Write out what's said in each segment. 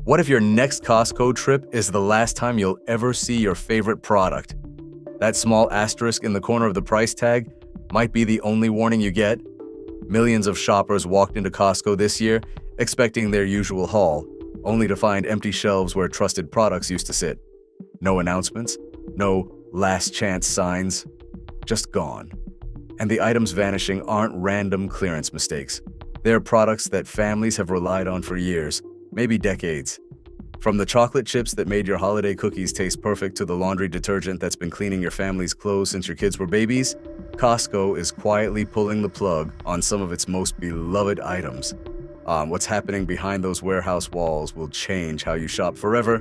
What if your next Costco trip is the last time you'll ever see your favorite product? That small asterisk in the corner of the price tag might be the only warning you get. Millions of shoppers walked into Costco this year expecting their usual haul, only to find empty shelves where trusted products used to sit. No announcements, no last chance signs, just gone. And the items vanishing aren't random clearance mistakes. They're products that families have relied on for years, maybe decades. From the chocolate chips that made your holiday cookies taste perfect to the laundry detergent that's been cleaning your family's clothes since your kids were babies, Costco is quietly pulling the plug on some of its most beloved items. What's happening behind those warehouse walls will change how you shop forever.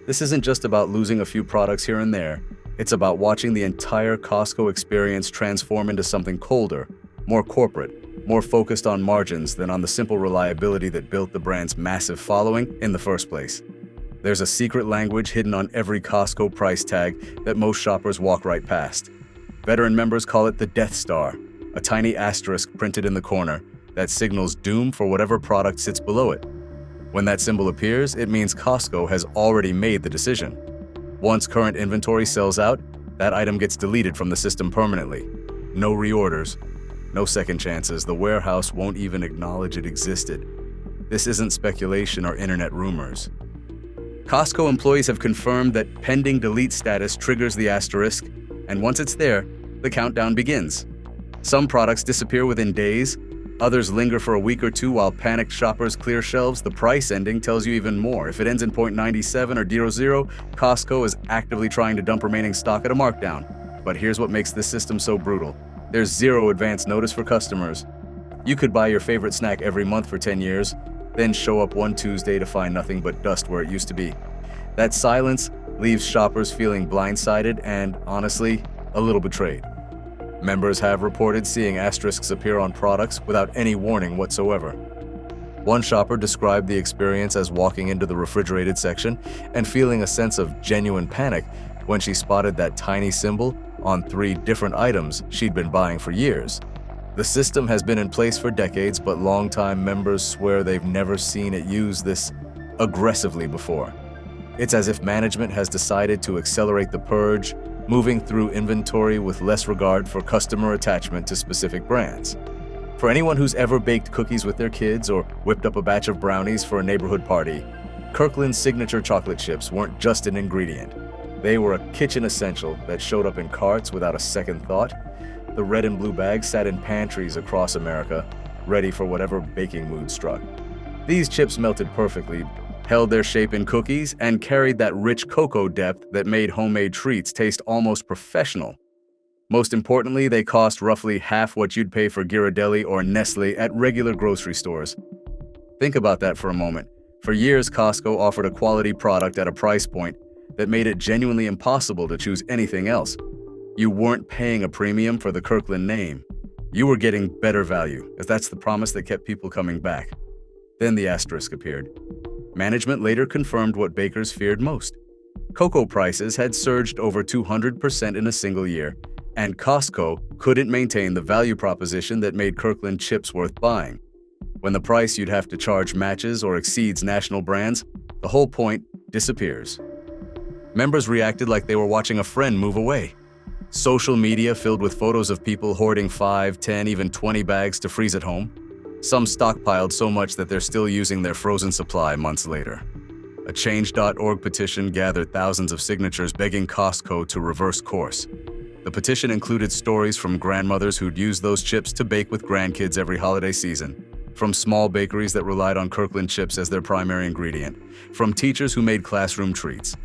This isn't just about losing a few products here and there. It's about watching the entire Costco experience transform into something colder, more corporate, more focused on margins than on the simple reliability that built the brand's massive following in the first place. There's a secret language hidden on every Costco price tag that most shoppers walk right past. Veteran members call it the Death Star, a tiny asterisk printed in the corner that signals doom for whatever product sits below it. When that symbol appears, it means Costco has already made the decision. Once current inventory sells out, that item gets deleted from the system permanently. No reorders, no second chances. The warehouse won't even acknowledge it existed. This isn't speculation or internet rumors. Costco employees have confirmed that pending delete status triggers the asterisk, and once it's there, the countdown begins. Some products disappear within days, others linger for a week or two while panicked shoppers clear shelves. The price ending tells you even more. If it ends in 0.97 or 00, Costco is actively trying to dump remaining stock at a markdown. But here's what makes this system so brutal. There's zero advance notice for customers. You could buy your favorite snack every month for 10 years, then show up one Tuesday to find nothing but dust where it used to be. That silence leaves shoppers feeling blindsided and, honestly, a little betrayed. Members have reported seeing asterisks appear on products without any warning whatsoever. One shopper described the experience as walking into the refrigerated section and feeling a sense of genuine panic when she spotted that tiny symbol on 3 different items she'd been buying for years. The system has been in place for decades, but longtime members swear they've never seen it used this aggressively before. It's as if management has decided to accelerate the purge, moving through inventory with less regard for customer attachment to specific brands. For anyone who's ever baked cookies with their kids or whipped up a batch of brownies for a neighborhood party, Kirkland's signature chocolate chips weren't just an ingredient. They were a kitchen essential that showed up in carts without a second thought. The red and blue bags sat in pantries across America, ready for whatever baking mood struck. These chips melted perfectly, held their shape in cookies, and carried that rich cocoa depth that made homemade treats taste almost professional. Most importantly, they cost roughly half what you'd pay for Ghirardelli or Nestle at regular grocery stores. Think about that for a moment. For years, Costco offered a quality product at a price point that made it genuinely impossible to choose anything else. You weren't paying a premium for the Kirkland name. You were getting better value, as that's the promise that kept people coming back. Then the asterisk appeared. Management later confirmed what bakers feared most. Cocoa prices had surged over 200% in a single year, and Costco couldn't maintain the value proposition that made Kirkland chips worth buying. When the price you'd have to charge matches or exceeds national brands, the whole point disappears. Members reacted like they were watching a friend move away. Social media filled with photos of people hoarding 5, 10, even 20 bags to freeze at home. Some stockpiled so much that they're still using their frozen supply months later. A Change.org petition gathered thousands of signatures begging Costco to reverse course. The petition included stories from grandmothers who'd used those chips to bake with grandkids every holiday season, from small bakeries that relied on Kirkland chips as their primary ingredient, from teachers who made classroom treats.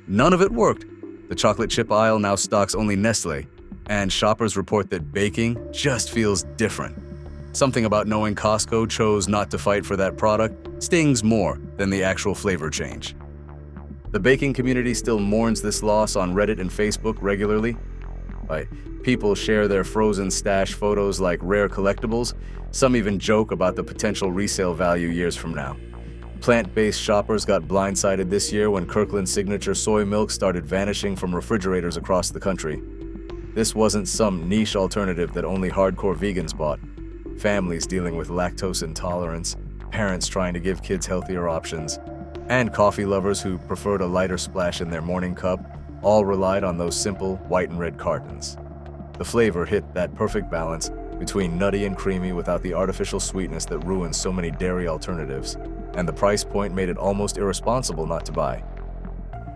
None of it worked. The chocolate chip aisle now stocks only Nestle, and shoppers report that baking just feels different. Something about knowing Costco chose not to fight for that product stings more than the actual flavor change. The baking community still mourns this loss on Reddit and Facebook regularly. People share their frozen stash photos like rare collectibles. Some even joke about the potential resale value years from now. Plant-based shoppers got blindsided this year when Kirkland's signature soy milk started vanishing from refrigerators across the country. This wasn't some niche alternative that only hardcore vegans bought. Families dealing with lactose intolerance, parents trying to give kids healthier options. and coffee lovers who preferred a lighter splash in their morning cup all relied on those simple white and red cartons. The flavor hit that perfect balance between nutty and creamy without the artificial sweetness that ruins so many dairy alternatives, and the price point made it almost irresponsible not to buy.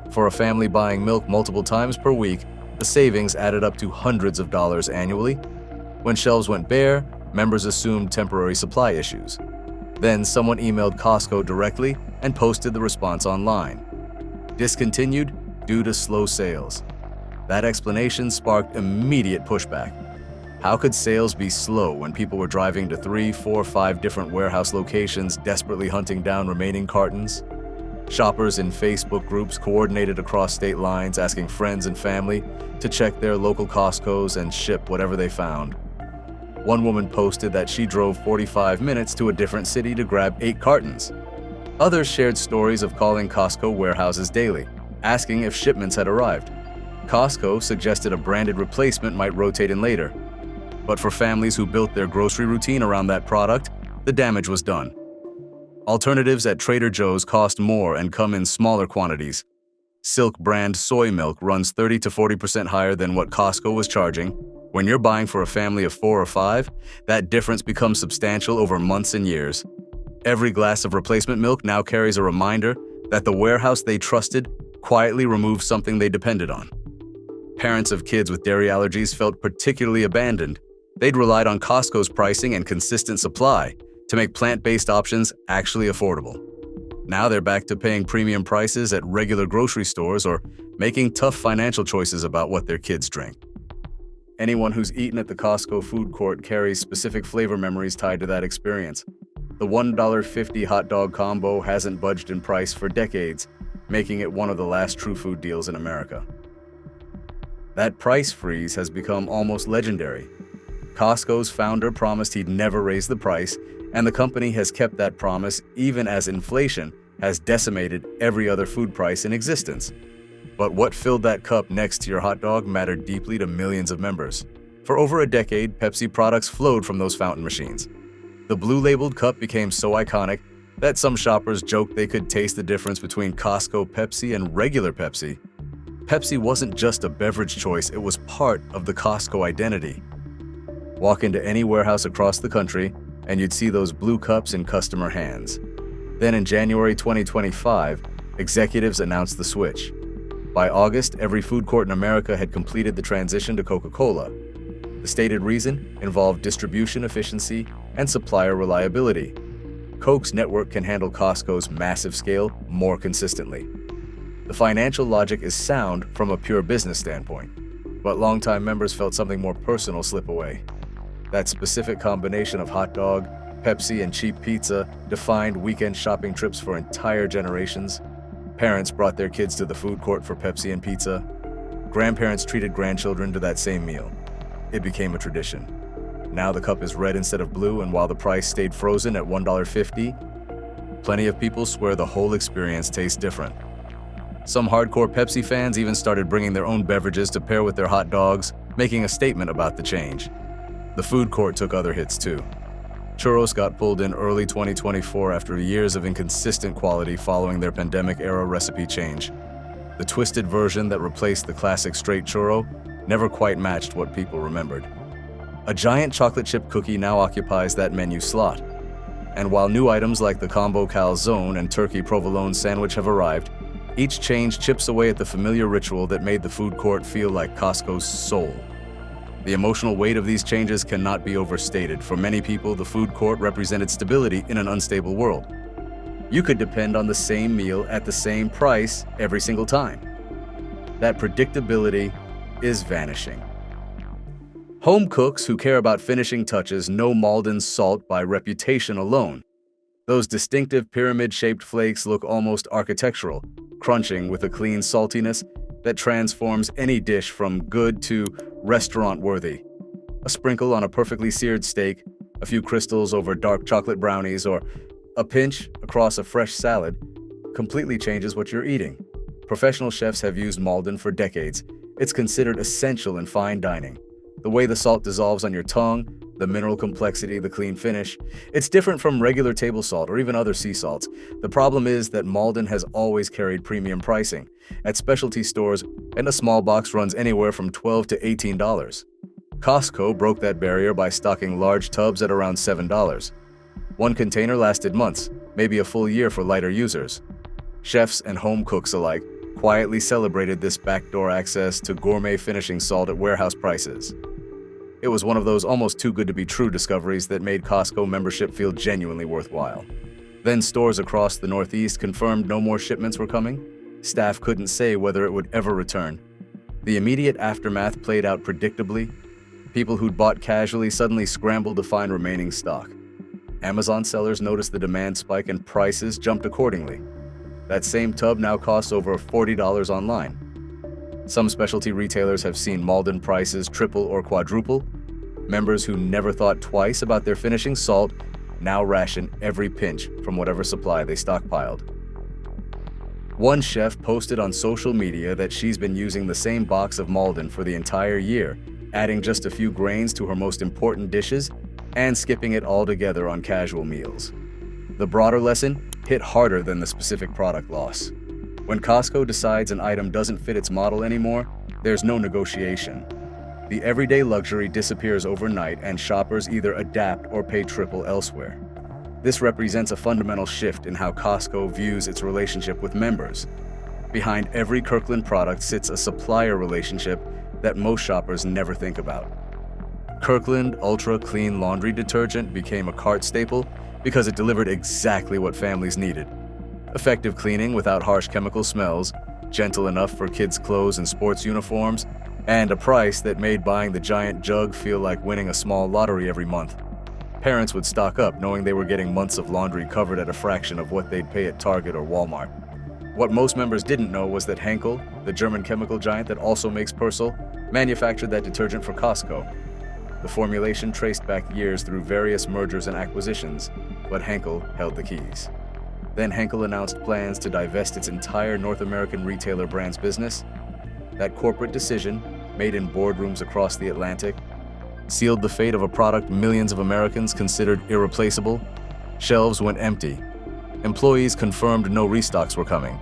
For a family buying milk multiple times per week, the savings added up to hundreds of dollars annually. When shelves went bare, members assumed temporary supply issues. Then someone emailed Costco directly and posted the response online. Discontinued due to slow sales. That explanation sparked immediate pushback. How could sales be slow when people were driving to 3, 4, 5 different warehouse locations desperately hunting down remaining cartons? Shoppers in Facebook groups coordinated across state lines, asking friends and family to check their local Costcos and ship whatever they found. One woman posted that she drove 45 minutes to a different city to grab 8 cartons. Others shared stories of calling Costco warehouses daily, asking if shipments had arrived. Costco suggested a branded replacement might rotate in later. But for families who built their grocery routine around that product, the damage was done. Alternatives at Trader Joe's cost more and come in smaller quantities. Silk brand soy milk runs 30 to 40% higher than what Costco was charging. When you're buying for a family of 4 or 5, that difference becomes substantial over months and years. Every glass of replacement milk now carries a reminder that the warehouse they trusted quietly removed something they depended on. Parents of kids with dairy allergies felt particularly abandoned. They'd relied on Costco's pricing and consistent supply to make plant-based options actually affordable. Now they're back to paying premium prices at regular grocery stores or making tough financial choices about what their kids drink. Anyone who's eaten at the Costco food court carries specific flavor memories tied to that experience. The $1.50 hot dog combo hasn't budged in price for decades, making it one of the last true food deals in America. That price freeze has become almost legendary. Costco's founder promised he'd never raise the price, and the company has kept that promise even as inflation has decimated every other food price in existence. But what filled that cup next to your hot dog mattered deeply to millions of members. For over a decade, Pepsi products flowed from those fountain machines. The blue-labeled cup became so iconic that some shoppers joked they could taste the difference between Costco Pepsi and regular Pepsi. Pepsi wasn't just a beverage choice, it was part of the Costco identity. Walk into any warehouse across the country, and you'd see those blue cups in customer hands. Then in January 2025, executives announced the switch. By August, every food court in America had completed the transition to Coca-Cola. The stated reason involved distribution efficiency and supplier reliability. Coke's network can handle Costco's massive scale more consistently. The financial logic is sound from a pure business standpoint, but longtime members felt something more personal slip away. That specific combination of hot dog, Pepsi, and cheap pizza defined weekend shopping trips for entire generations. Parents brought their kids to the food court for Pepsi and pizza. Grandparents treated grandchildren to that same meal. It became a tradition. Now the cup is red instead of blue, and while the price stayed frozen at $1.50, plenty of people swear the whole experience tastes different. Some hardcore Pepsi fans even started bringing their own beverages to pair with their hot dogs, making a statement about the change. The food court took other hits too. Churros got pulled in early 2024 after years of inconsistent quality following their pandemic-era recipe change. The twisted version that replaced the classic straight churro never quite matched what people remembered. A giant chocolate chip cookie now occupies that menu slot. And while new items like the combo calzone and turkey provolone sandwich have arrived, each change chips away at the familiar ritual that made the food court feel like Costco's soul. The emotional weight of these changes cannot be overstated. For many people, the food court represented stability in an unstable world. You could depend on the same meal at the same price every single time. That predictability is vanishing. Home cooks who care about finishing touches know Malden's salt by reputation alone. Those distinctive pyramid-shaped flakes look almost architectural, crunching with a clean saltiness that transforms any dish from good to restaurant-worthy. A sprinkle on a perfectly seared steak, a few crystals over dark chocolate brownies, or a pinch across a fresh salad completely changes what you're eating. Professional chefs have used Malden for decades. It's considered essential in fine dining. The way the salt dissolves on your tongue, The mineral complexity, the clean finish. It's different from regular table salt or even other sea salts. The problem is that Malden has always carried premium pricing. At specialty stores, and a small box runs anywhere from $12 to $18. Costco broke that barrier by stocking large tubs at around $7. One container lasted months, maybe a full year for lighter users. Chefs and home cooks alike quietly celebrated this backdoor access to gourmet finishing salt at warehouse prices. It was one of those almost too good to be true discoveries that made Costco membership feel genuinely worthwhile. Then stores across the Northeast confirmed no more shipments were coming. Staff couldn't say whether it would ever return. The immediate aftermath played out predictably. People who'd bought casually suddenly scrambled to find remaining stock. Amazon sellers noticed the demand spike and prices jumped accordingly. That same tub now costs over $40 online. Some specialty retailers have seen Malden prices triple or quadruple. Members who never thought twice about their finishing salt now ration every pinch from whatever supply they stockpiled. One chef posted on social media that she's been using the same box of Malden for the entire year, adding just a few grains to her most important dishes and skipping it altogether on casual meals. The broader lesson hit harder than the specific product loss. When Costco decides an item doesn't fit its model anymore, there's no negotiation. The everyday luxury disappears overnight and shoppers either adapt or pay triple elsewhere. This represents a fundamental shift in how Costco views its relationship with members. Behind every Kirkland product sits a supplier relationship that most shoppers never think about. Kirkland Ultra Clean Laundry Detergent became a cart staple because it delivered exactly what families needed. Effective cleaning without harsh chemical smells, gentle enough for kids' clothes and sports uniforms, and a price that made buying the giant jug feel like winning a small lottery every month. Parents would stock up knowing they were getting months of laundry covered at a fraction of what they'd pay at Target or Walmart. What most members didn't know was that Henkel, the German chemical giant that also makes Persil, manufactured that detergent for Costco. The formulation traced back years through various mergers and acquisitions, but Henkel held the keys. Then Henkel announced plans to divest its entire North American retailer brands business. That corporate decision, made in boardrooms across the Atlantic, sealed the fate of a product millions of Americans considered irreplaceable. Shelves went empty. Employees confirmed no restocks were coming.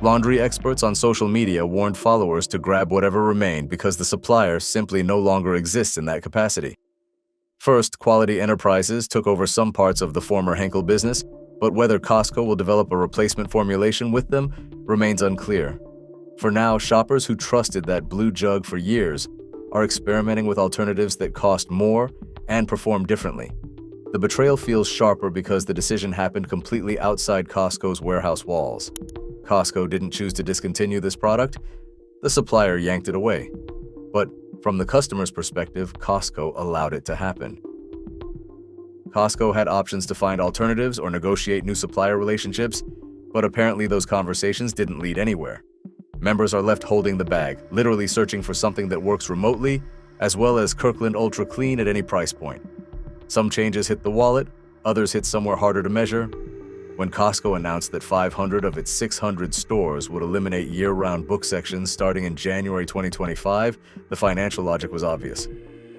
Laundry experts on social media warned followers to grab whatever remained because the supplier simply no longer exists in that capacity. First, Quality Enterprises took over some parts of the former Henkel business, but whether Costco will develop a replacement formulation with them remains unclear. For now, shoppers who trusted that blue jug for years are experimenting with alternatives that cost more and perform differently. The betrayal feels sharper because the decision happened completely outside Costco's warehouse walls. Costco didn't choose to discontinue this product, the supplier yanked it away. But from the customer's perspective, Costco allowed it to happen. Costco had options to find alternatives or negotiate new supplier relationships, but apparently those conversations didn't lead anywhere. Members are left holding the bag, literally searching for something that works remotely, as well as Kirkland Ultra Clean at any price point. Some changes hit the wallet, others hit somewhere harder to measure. When Costco announced that 500 of its 600 stores would eliminate year-round book sections starting in January 2025, the financial logic was obvious.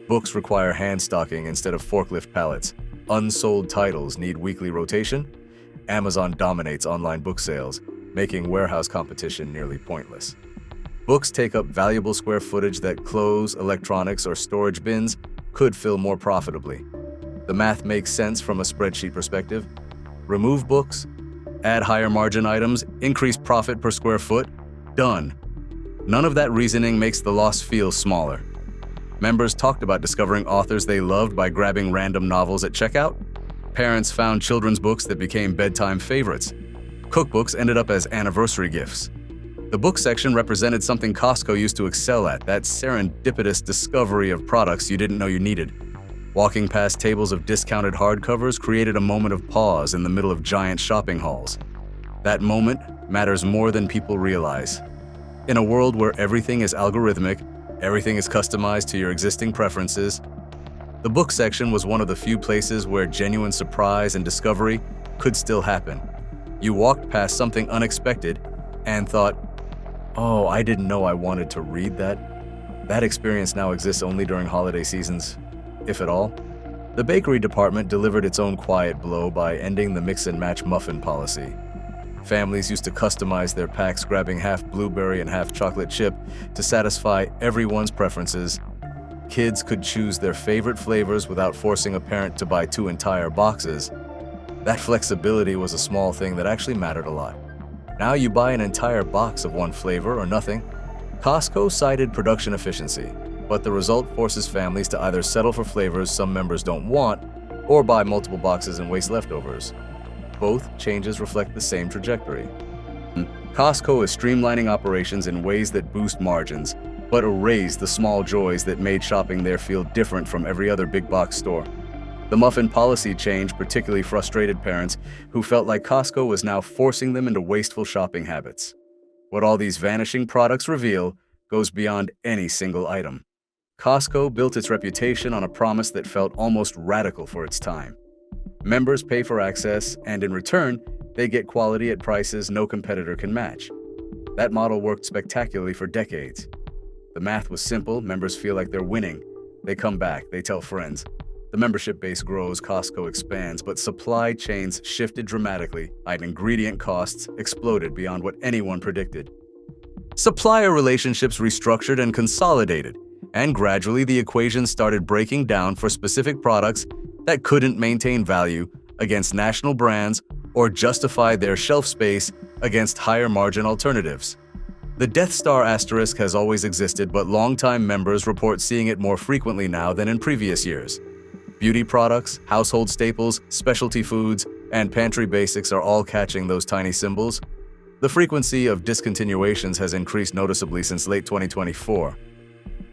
Books require hand stocking instead of forklift pallets. Unsold titles need weekly rotation. Amazon dominates online book sales, making warehouse competition nearly pointless. Books take up valuable square footage that clothes, electronics, or storage bins could fill more profitably. The math makes sense from a spreadsheet perspective. Remove books, add higher margin items, increase profit per square foot. Done. None of that reasoning makes the loss feel smaller. Members talked about discovering authors they loved by grabbing random novels at checkout. Parents found children's books that became bedtime favorites. Cookbooks ended up as anniversary gifts. The book section represented something Costco used to excel at, that serendipitous discovery of products you didn't know you needed. Walking past tables of discounted hardcovers created a moment of pause in the middle of giant shopping halls. That moment matters more than people realize. In a world where everything is algorithmic, everything is customized to your existing preferences, the book section was one of the few places where genuine surprise and discovery could still happen. You walked past something unexpected and thought, "Oh, I didn't know I wanted to read that." That experience now exists only during holiday seasons, if at all. The bakery department delivered its own quiet blow by ending the mix-and-match muffin policy. Families used to customize their packs, grabbing half blueberry and half chocolate chip to satisfy everyone's preferences. Kids could choose their favorite flavors without forcing a parent to buy 2 entire boxes. That flexibility was a small thing that actually mattered a lot. Now you buy an entire box of one flavor or nothing. Costco cited production efficiency, but the result forces families to either settle for flavors some members don't want or buy multiple boxes and waste leftovers. Both changes reflect the same trajectory. Costco is streamlining operations in ways that boost margins, but erase the small joys that made shopping there feel different from every other big box store. The muffin policy change particularly frustrated parents who felt like Costco was now forcing them into wasteful shopping habits. What all these vanishing products reveal goes beyond any single item. Costco built its reputation on a promise that felt almost radical for its time. Members pay for access, and in return, they get quality at prices no competitor can match. That model worked spectacularly for decades. The math was simple, members feel like they're winning. They come back, they tell friends. The membership base grows, Costco expands, but supply chains shifted dramatically, and ingredient costs exploded beyond what anyone predicted. Supplier relationships restructured and consolidated, and gradually the equation started breaking down for specific products that couldn't maintain value against national brands or justify their shelf space against higher margin alternatives. The Death Star asterisk has always existed, but longtime members report seeing it more frequently now than in previous years. Beauty products, household staples, specialty foods, and pantry basics are all catching those tiny symbols. The frequency of discontinuations has increased noticeably since late 2024.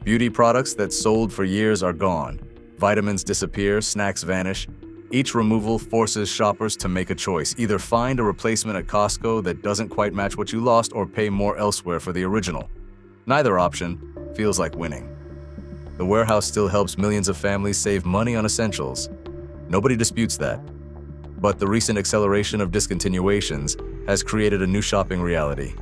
Beauty products that sold for years are gone. Vitamins disappear, snacks vanish. Each removal forces shoppers to make a choice: either find a replacement at Costco that doesn't quite match what you lost or pay more elsewhere for the original. Neither option feels like winning. The warehouse still helps millions of families save money on essentials. Nobody disputes that. But the recent acceleration of discontinuations has created a new shopping reality.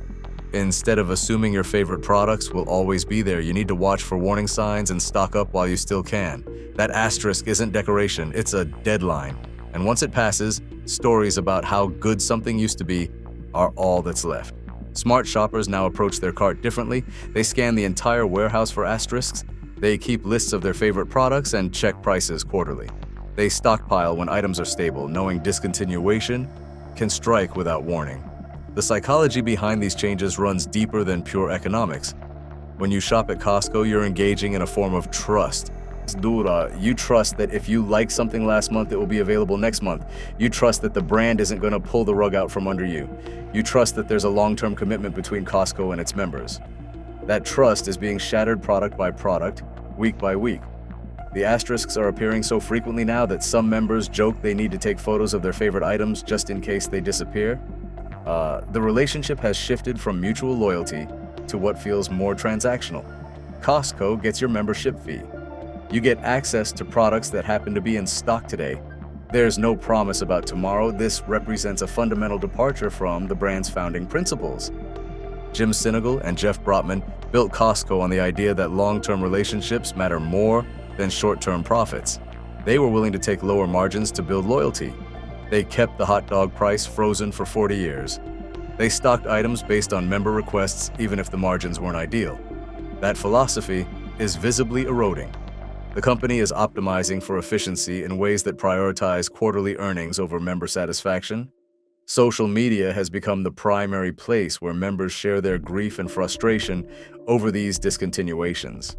Instead of assuming your favorite products will always be there, you need to watch for warning signs and stock up while you still can. That asterisk isn't decoration, it's a deadline. And once it passes, stories about how good something used to be are all that's left. Smart shoppers now approach their cart differently. They scan the entire warehouse for asterisks. They keep lists of their favorite products and check prices quarterly. They stockpile when items are stable, knowing discontinuation can strike without warning. The psychology behind these changes runs deeper than pure economics. When you shop at Costco, you're engaging in a form of trust. You trust that if you like something last month, it will be available next month. You trust that the brand isn't going to pull the rug out from under you. You trust that there's a long-term commitment between Costco and its members. That trust is being shattered product by product, week by week. The asterisks are appearing so frequently now that some members joke they need to take photos of their favorite items just in case they disappear. The relationship has shifted from mutual loyalty to what feels more transactional. Costco gets your membership fee. You get access to products that happen to be in stock today. There's no promise about tomorrow. This represents a fundamental departure from the brand's founding principles. Jim Sinegal and Jeff Brotman built Costco on the idea that long-term relationships matter more than short-term profits. They were willing to take lower margins to build loyalty. They kept the hot dog price frozen for 40 years. They stocked items based on member requests even if the margins weren't ideal. That philosophy is visibly eroding. The company is optimizing for efficiency in ways that prioritize quarterly earnings over member satisfaction. Social media has become the primary place where members share their grief and frustration over these discontinuations.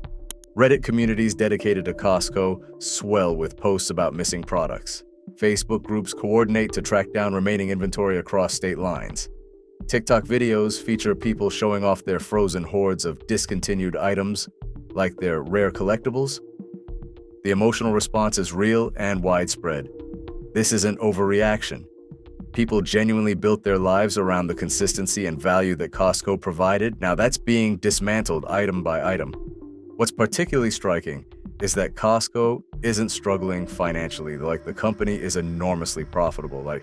Reddit communities dedicated to Costco swell with posts about missing products. Facebook groups coordinate to track down remaining inventory across state lines. TikTok videos feature people showing off their frozen hordes of discontinued items, like their rare collectibles. The emotional response is real and widespread. This isn't overreaction. People genuinely built their lives around the consistency and value that Costco provided. Now that's being dismantled item by item. What's particularly striking is that Costco isn't struggling financially. The company is enormously profitable.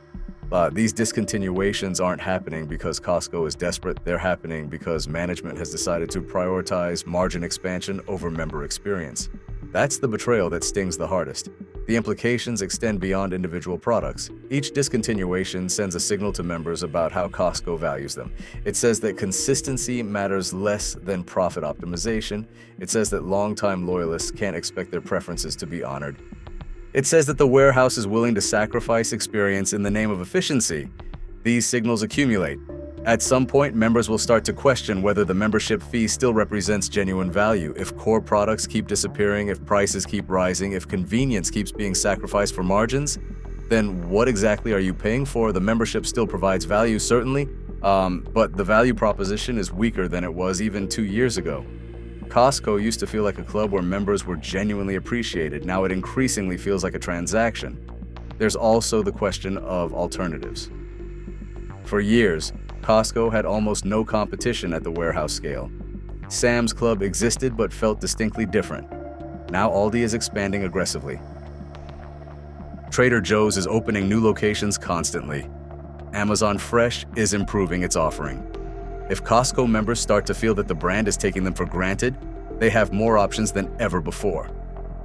These discontinuations aren't happening because Costco is desperate. They're happening because management has decided to prioritize margin expansion over member experience. That's the betrayal that stings the hardest. The implications extend beyond individual products. Each discontinuation sends a signal to members about how Costco values them. It says that consistency matters less than profit optimization. It says that longtime loyalists can't expect their preferences to be honored. It says that the warehouse is willing to sacrifice experience in the name of efficiency. These signals accumulate. At some point, members will start to question whether the membership fee still represents genuine value. If core products keep disappearing, if prices keep rising, if convenience keeps being sacrificed for margins, then what exactly are you paying for? The membership still provides value, certainly, but the value proposition is weaker than it was even 2 years ago. Costco used to feel like a club where members were genuinely appreciated. Now it increasingly feels like a transaction. There's also the question of alternatives. For years, Costco had almost no competition at the warehouse scale. Sam's Club existed but felt distinctly different. Now Aldi is expanding aggressively. Trader Joe's is opening new locations constantly. Amazon Fresh is improving its offering. If Costco members start to feel that the brand is taking them for granted, they have more options than ever before.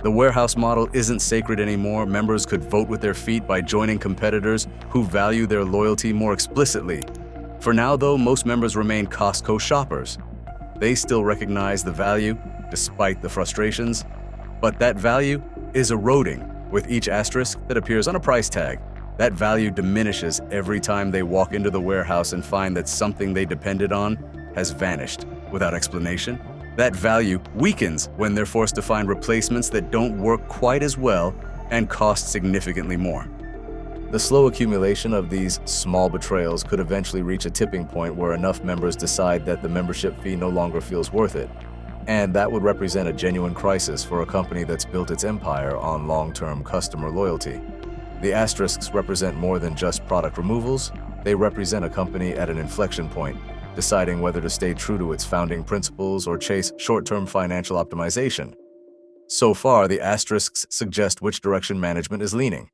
The warehouse model isn't sacred anymore. Members could vote with their feet by joining competitors who value their loyalty more explicitly. For now, though, most members remain Costco shoppers. They still recognize the value, despite the frustrations, but that value is eroding with each asterisk that appears on a price tag. That value diminishes every time they walk into the warehouse and find that something they depended on has vanished without explanation. That value weakens when they're forced to find replacements that don't work quite as well and cost significantly more. The slow accumulation of these small betrayals could eventually reach a tipping point where enough members decide that the membership fee no longer feels worth it. And that would represent a genuine crisis for a company that's built its empire on long-term customer loyalty. The asterisks represent more than just product removals. They represent a company at an inflection point, deciding whether to stay true to its founding principles or chase short-term financial optimization. So far, the asterisks suggest which direction management is leaning.